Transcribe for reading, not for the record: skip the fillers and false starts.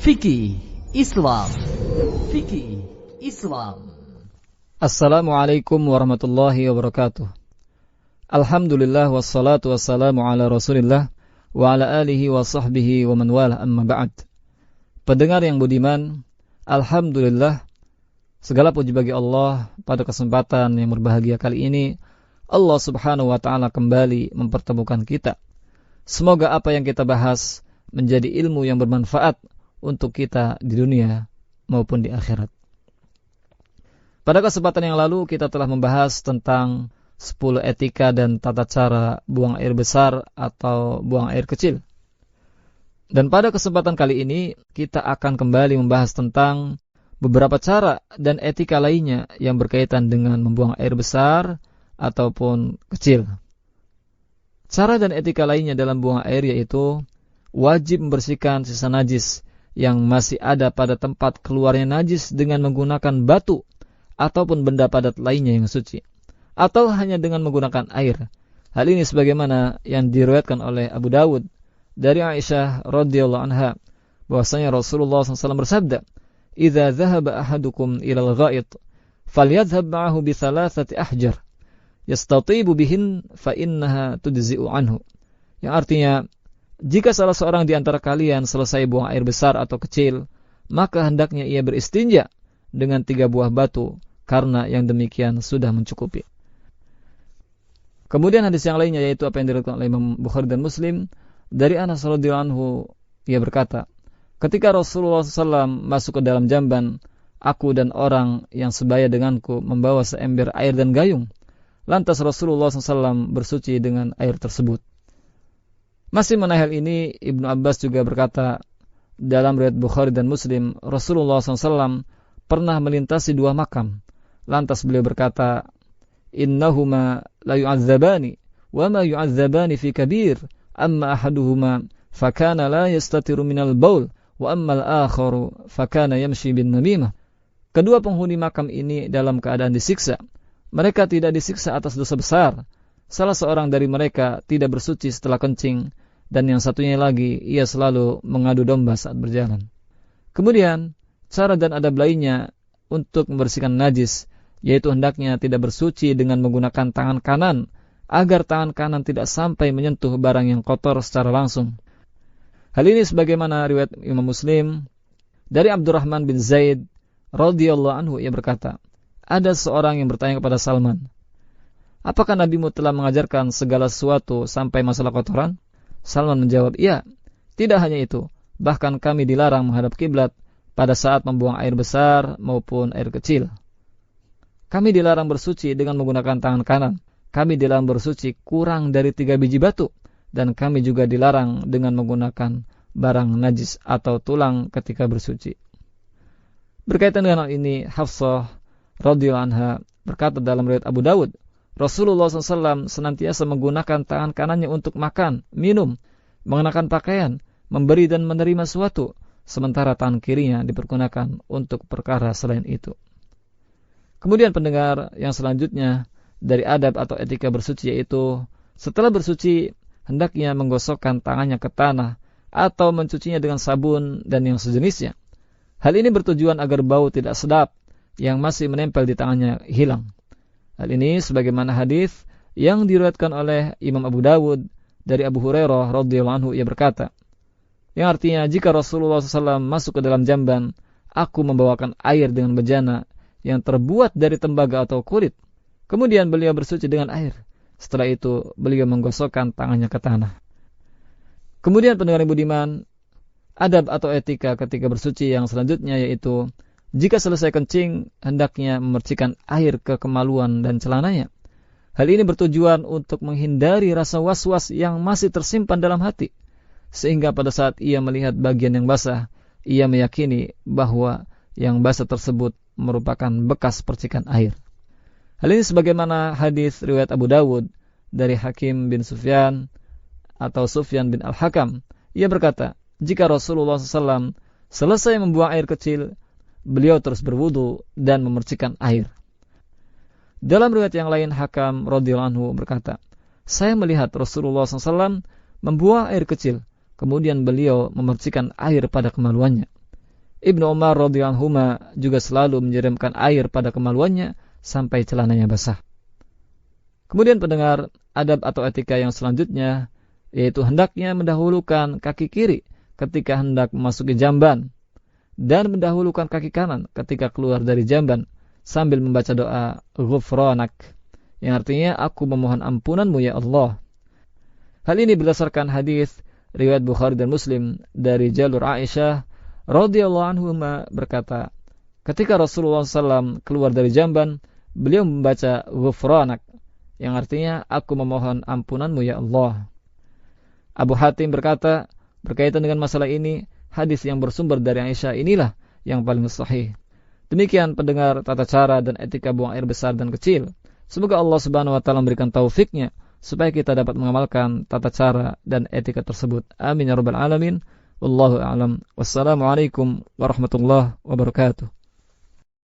Fikih Islam. Fikih Islam. Assalamualaikum warahmatullahi wabarakatuh. Alhamdulillah wassalatu wassalamu ala Rasulillah wa ala alihi wa sahbihi wa man wala, amma ba'd. Pendengar yang budiman, alhamdulillah segala puji bagi Allah. Pada kesempatan yang berbahagia kali ini Allah Subhanahu wa taala kembali mempertemukan kita. Semoga apa yang kita bahas menjadi ilmu yang bermanfaat untuk kita di dunia maupun di akhirat. Pada kesempatan yang lalu kita telah membahas tentang 10 etika dan tata cara buang air besar atau buang air kecil. Dan pada kesempatan kali ini kita akan kembali membahas tentang beberapa cara dan etika lainnya yang berkaitan dengan membuang air besar ataupun kecil. Cara dan etika lainnya dalam buang air yaitu wajib membersihkan sisa najis yang masih ada pada tempat keluarnya najis dengan menggunakan batu ataupun benda padat lainnya yang suci, atau hanya dengan menggunakan air. Hal ini sebagaimana yang diriwayatkan oleh Abu Dawud dari Aisyah radhiyallahu anha bahwasanya Rasulullah SAW bersabda, "Idza dhahaba ahadukum ilal gha'it falyadhhab ma'ahu bi thalathati ahjar yastatibu bihin fa innaha tudzi'u anhu." Yang artinya, jika salah seorang di antara kalian selesai buang air besar atau kecil, maka hendaknya ia beristinja dengan 3 buah batu, karena yang demikian sudah mencukupi. Kemudian hadis yang lainnya yaitu apa yang diriwayatkan oleh Imam Bukhari dan Muslim dari Anas radhiyallahu anhu, ia berkata, ketika Rasulullah SAW masuk ke dalam jamban, aku dan orang yang sebaya denganku membawa seember air dan gayung. Lantas Rasulullah SAW bersuci dengan air tersebut. Masih mengenai hal ini, Ibnu Abbas juga berkata dalam riwayat Bukhari dan Muslim, Rasulullah SAW pernah melintasi 2 makam. Lantas beliau berkata, innahuma la yu'adzabani wa ma yu'adzabani fi kabir, amma ahaduhuma fakana la yastatiru minal baul wa amma al-akharu fakana yamshi bin namimah. Kedua penghuni makam ini dalam keadaan disiksa. Mereka tidak disiksa atas dosa besar. Salah seorang dari mereka tidak bersuci setelah kencing, dan yang satunya lagi ia selalu mengadu domba saat berjalan. Kemudian cara dan adab lainnya untuk membersihkan najis, yaitu hendaknya tidak bersuci dengan menggunakan tangan kanan, agar tangan kanan tidak sampai menyentuh barang yang kotor secara langsung. Hal ini sebagaimana riwayat Imam Muslim dari Abdurrahman bin Zaid radhiyallahu anhu, ia berkata, ada seorang yang bertanya kepada Salman, apakah Nabimu telah mengajarkan segala sesuatu sampai masalah kotoran? Salman menjawab, iya. Tidak hanya itu, bahkan kami dilarang menghadap kiblat pada saat membuang air besar maupun air kecil. Kami dilarang bersuci dengan menggunakan tangan kanan. Kami dilarang bersuci kurang dari 3 biji batu. Dan kami juga dilarang dengan menggunakan barang najis atau tulang ketika bersuci. Berkaitan dengan hal ini, Hafsah radhiyallahu anha berkata dalam riwayat Abu Dawud, Rasulullah SAW senantiasa menggunakan tangan kanannya untuk makan, minum, mengenakan pakaian, memberi dan menerima sesuatu, sementara tangan kirinya dipergunakan untuk perkara selain itu. Kemudian pendengar yang selanjutnya dari adab atau etika bersuci yaitu setelah bersuci hendaknya menggosokkan tangannya ke tanah atau mencucinya dengan sabun dan yang sejenisnya. Hal ini bertujuan agar bau tidak sedap yang masih menempel di tangannya hilang. Hal ini sebagaimana hadis yang diriwayatkan oleh Imam Abu Dawud dari Abu Hurairah radhiyallahu anhu, ia berkata, yang artinya jika Rasulullah SAW masuk ke dalam jamban, aku membawakan air dengan bejana yang terbuat dari tembaga atau kulit. Kemudian beliau bersuci dengan air. Setelah itu beliau menggosokkan tangannya ke tanah. Kemudian pendengar yang budiman, adab atau etika ketika bersuci yang selanjutnya yaitu jika selesai kencing, hendaknya memercikan air ke kemaluan dan celananya. Hal ini bertujuan untuk menghindari rasa was-was yang masih tersimpan dalam hati. Sehingga pada saat ia melihat bagian yang basah, ia meyakini bahwa yang basah tersebut merupakan bekas percikan air. Hal ini sebagaimana hadis riwayat Abu Dawud dari Hakim bin Sufyan atau Sufyan bin Al-Hakam. Ia berkata, jika Rasulullah SAW selesai membuang air kecil, beliau terus berwudu dan memercikan air. Dalam riwayat yang lain, Hakam radhiyallahu anhu berkata, saya melihat Rasulullah SAW membuang air kecil, kemudian beliau memercikan air pada kemaluannya. Ibnu Umar radhiyallahu anhuma juga selalu menyiramkan air pada kemaluannya sampai celananya basah. Kemudian pendengar, adab atau etika yang selanjutnya yaitu hendaknya mendahulukan kaki kiri ketika hendak memasuki jamban dan mendahulukan kaki kanan ketika keluar dari jamban sambil membaca doa ghufranak yang artinya aku memohon ampunanmu ya Allah. Hal ini berdasarkan hadis riwayat Bukhari dan Muslim dari jalur Aisyah radhiyallahu anha berkata, ketika Rasulullah SAW keluar dari jamban, beliau membaca ghufranak yang artinya aku memohon ampunanmu ya Allah. Abu Hatim berkata, berkaitan dengan masalah ini, hadis yang bersumber dari Aisyah inilah yang paling sahih. Demikian pendengar tata cara dan etika buang air besar dan kecil. Semoga Allah Subhanahu wa taala memberikan taufiknya supaya kita dapat mengamalkan tata cara dan etika tersebut. Amin ya rabbal alamin. Wallahu a'lam. Wassalamualaikum warahmatullahi wabarakatuh.